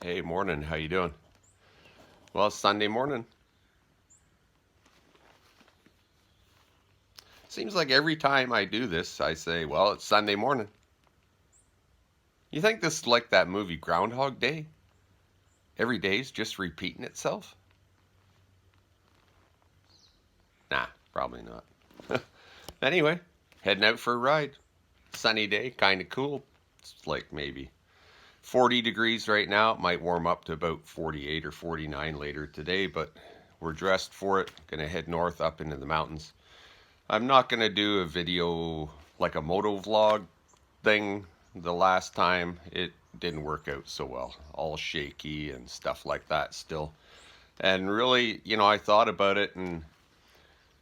Hey, morning. How you doing? Well, it's Sunday morning. Seems like every time I do this, I say, well, it's Sunday morning. You think this is like that movie Groundhog Day? Every day's just repeating itself? Nah, probably not. Anyway, heading out for a ride. Sunny day, kind of cool. It's like maybe 40 degrees right now. It might warm up to about 48 or 49 later today, but we're dressed for it. Gonna head north up into the mountains. I'm not gonna do a video like a moto vlog thing. The last time it didn't work out so well. All shaky and stuff like that still. And really, I thought about it, and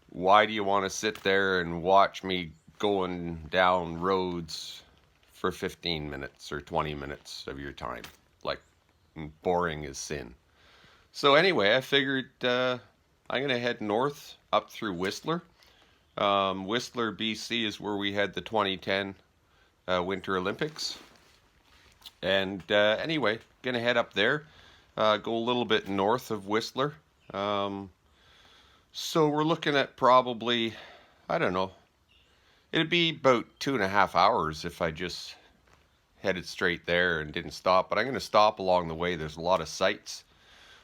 why do you want to sit there and watch me going down roads for 15 minutes or 20 minutes of your time? Like, boring as sin. So anyway, I figured I'm going to head north up through Whistler. Whistler, BC is where we had the 2010 Winter Olympics. And anyway, going to head up there, go a little bit north of Whistler. So we're looking at probably, I don't know, it'd be about 2.5 hours if I just headed straight there and didn't stop. But I'm going to stop along the way. There's a lot of sights.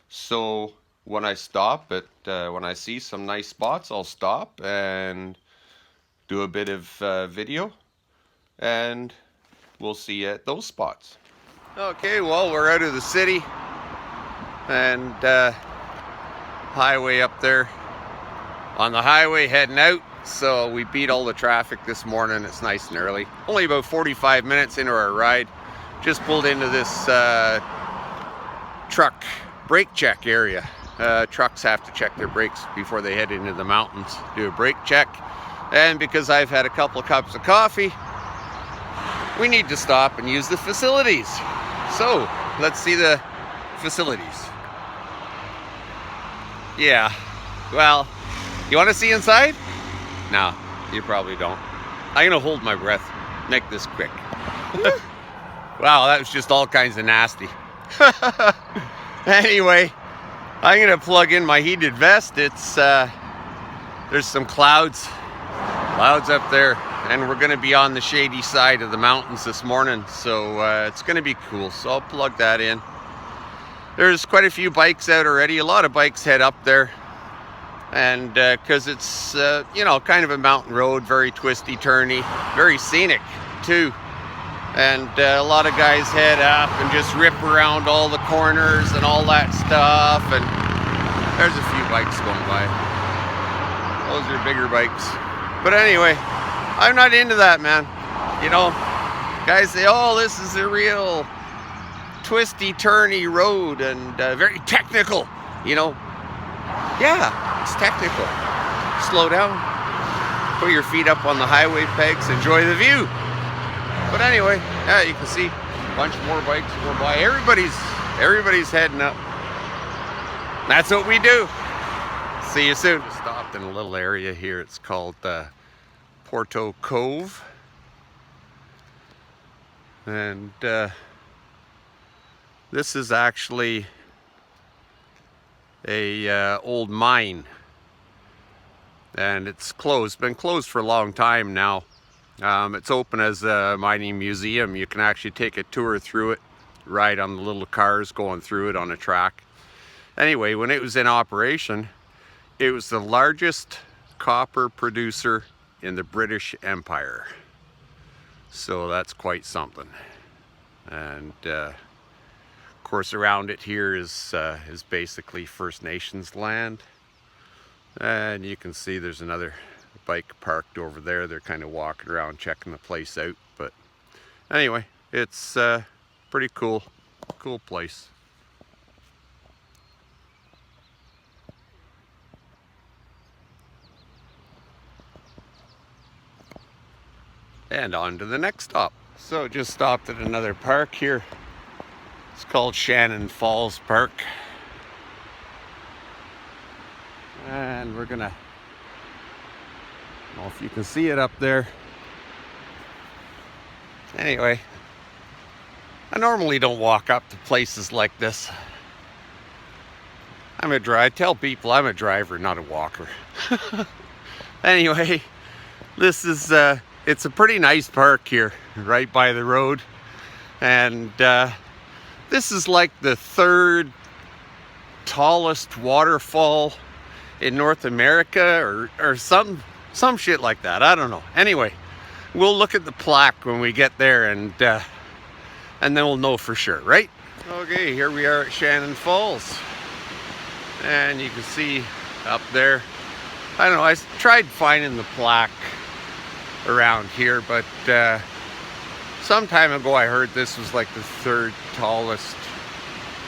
So when I stop when I see some nice spots, I'll stop and do a bit of video, and we'll see you at those spots. Okay, well, we're out of the city, and highway up there. On the highway heading out, so we beat all the traffic this morning. It's nice and early. Only about 45 minutes into our ride. Just pulled into this truck brake check area. Trucks have to check their brakes before they head into the mountains, do a brake check. And because I've had a couple of cups of coffee, we need to stop and use the facilities. So let's see the facilities. Yeah, well, you want to see inside? No, you probably don't. I'm going to hold my breath. Make this quick. Wow, that was just all kinds of nasty. Anyway, I'm going to plug in my heated vest. It's there's some clouds up there, and we're going to be on the shady side of the mountains this morning, so it's going to be cool. So I'll plug that in. There's quite a few bikes out already. A lot of bikes head up there. And because it's, kind of a mountain road, very twisty, turny, very scenic too. And a lot of guys head up and just rip around all the corners and all that stuff. And there's a few bikes going by. Those are bigger bikes. But anyway, I'm not into that, man. Guys say, oh, this is a real twisty, turny road and very technical, Yeah. It's technical. Slow down. Put your feet up on the highway pegs. Enjoy the view. But anyway, yeah, you can see a bunch more bikes going by. Everybody's heading up. That's what we do. See you soon. Just stopped in a little area here. It's called Porto Cove. And this is actually a old mine, and it's closed. Been closed for a long time now. It's open as a mining museum. You can actually take a tour through it, ride on the little cars going through it on a track. Anyway, when it was in operation, it was the largest copper producer in the British Empire, so that's quite something. And of course, around it here is basically First Nations land, and you can see there's another bike parked over there. They're kind of walking around checking the place out. But anyway, it's pretty cool place. And on to the next stop. So just stopped at another park here. It's called Shannon Falls Park. And we're gonna, I don't know if you can see it up there. Anyway, I normally don't walk up to places like this. I tell people I'm a driver, not a walker. Anyway, this is, it's a pretty nice park here, right by the road. And this is like the third tallest waterfall in North America, or some shit like that. I don't know. Anyway, we'll look at the plaque when we get there, and then we'll know for sure, right? Okay, here we are at Shannon Falls. And you can see up there, I don't know, I tried finding the plaque around here, but some time ago I heard this was like the third tallest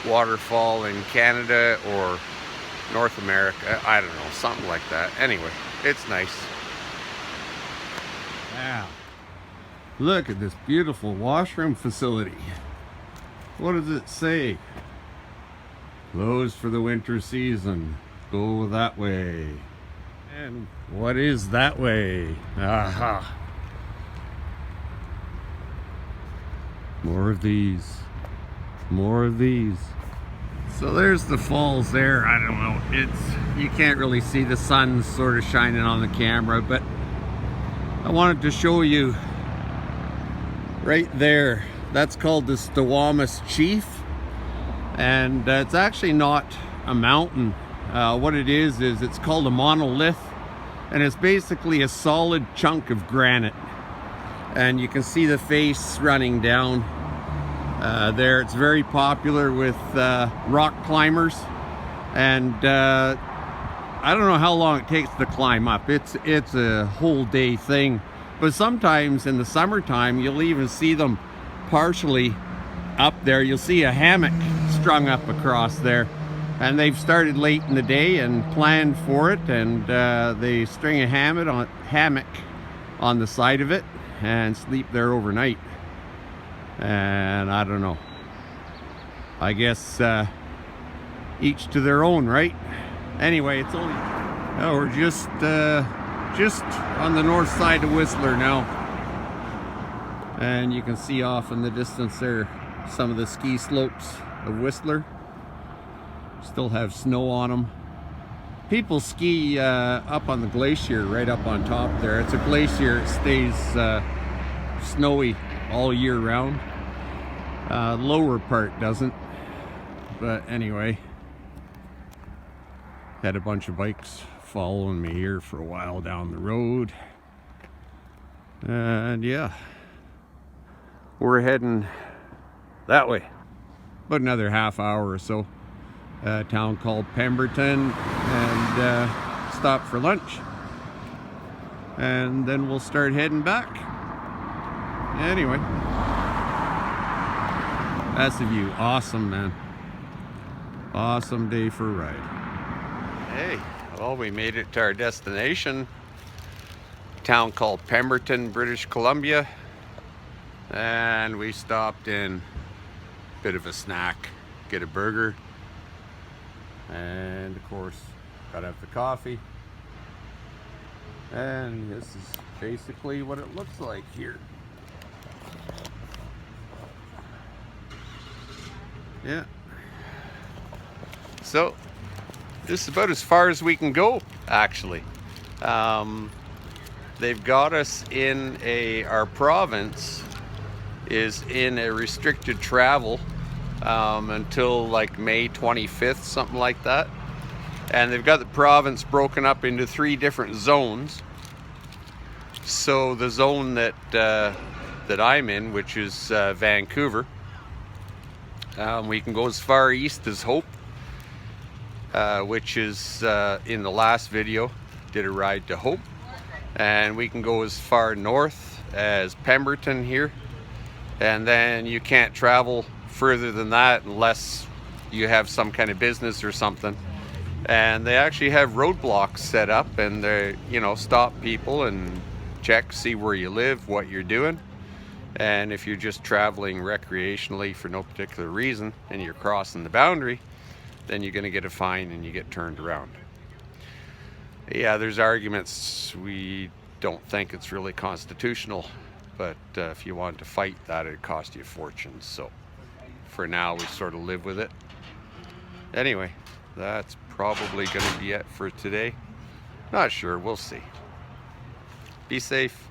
waterfall in Canada or North America. I don't know, something like that. Anyway, it's nice. Wow. Look at this beautiful washroom facility. What does it say? Closed for the winter season. Go that way. And what is that way? Aha. More of these. More of these. So there's the falls there. I don't know. You can't really see, the sun sort of shining on the camera, but I wanted to show you right there. That's called the Stawamus Chief. And it's actually not a mountain. What it is it's called a monolith, and it's basically a solid chunk of granite. And you can see the face running down there. It's very popular with rock climbers, and I don't know how long it takes to climb up. It's a whole day thing, but sometimes in the summertime you'll even see them partially up there. You'll see a hammock strung up across there, and they've started late in the day and planned for it, and they string a hammock on the side of it and sleep there overnight. And I don't know, I guess each to their own, right? Anyway, it's only, oh, we're just on the north side of Whistler now, and you can see off in the distance there some of the ski slopes of Whistler. Still have snow on them. People ski up on the glacier right up on top there. It's a glacier. It stays snowy all year round. Lower part doesn't. But anyway, had a bunch of bikes following me here for a while down the road. And yeah, we're heading that way. About another half hour or so. A town called Pemberton, and stop for lunch. And then we'll start heading back. Anyway, that's the view. Awesome, man. Awesome day for a ride. Hey, well, we made it to our destination. A town called Pemberton, British Columbia. And we stopped in, bit of a snack, get a burger. And of course, gotta have the coffee. And this is basically what it looks like here. Yeah. So, this is about as far as we can go, actually. They've got us in our province is in a restricted travel until like May 25th, something like that. And they've got the province broken up into 3 different zones. So the zone that I'm in, which is Vancouver, we can go as far east as Hope, which is in the last video, did a ride to Hope. And we can go as far north as Pemberton here. And then you can't travel further than that unless you have some kind of business or something. And they actually have roadblocks set up, and they, you know, stop people and check, see where you live, what you're doing. And if you're just traveling recreationally for no particular reason and you're crossing the boundary, then you're going to get a fine and you get turned around. Yeah, there's arguments. We don't think it's really constitutional, but if you wanted to fight that, it'd cost you a fortune. So for now we sort of live with it. Anyway, that's probably going to be it for today. Not sure, we'll see. Be safe.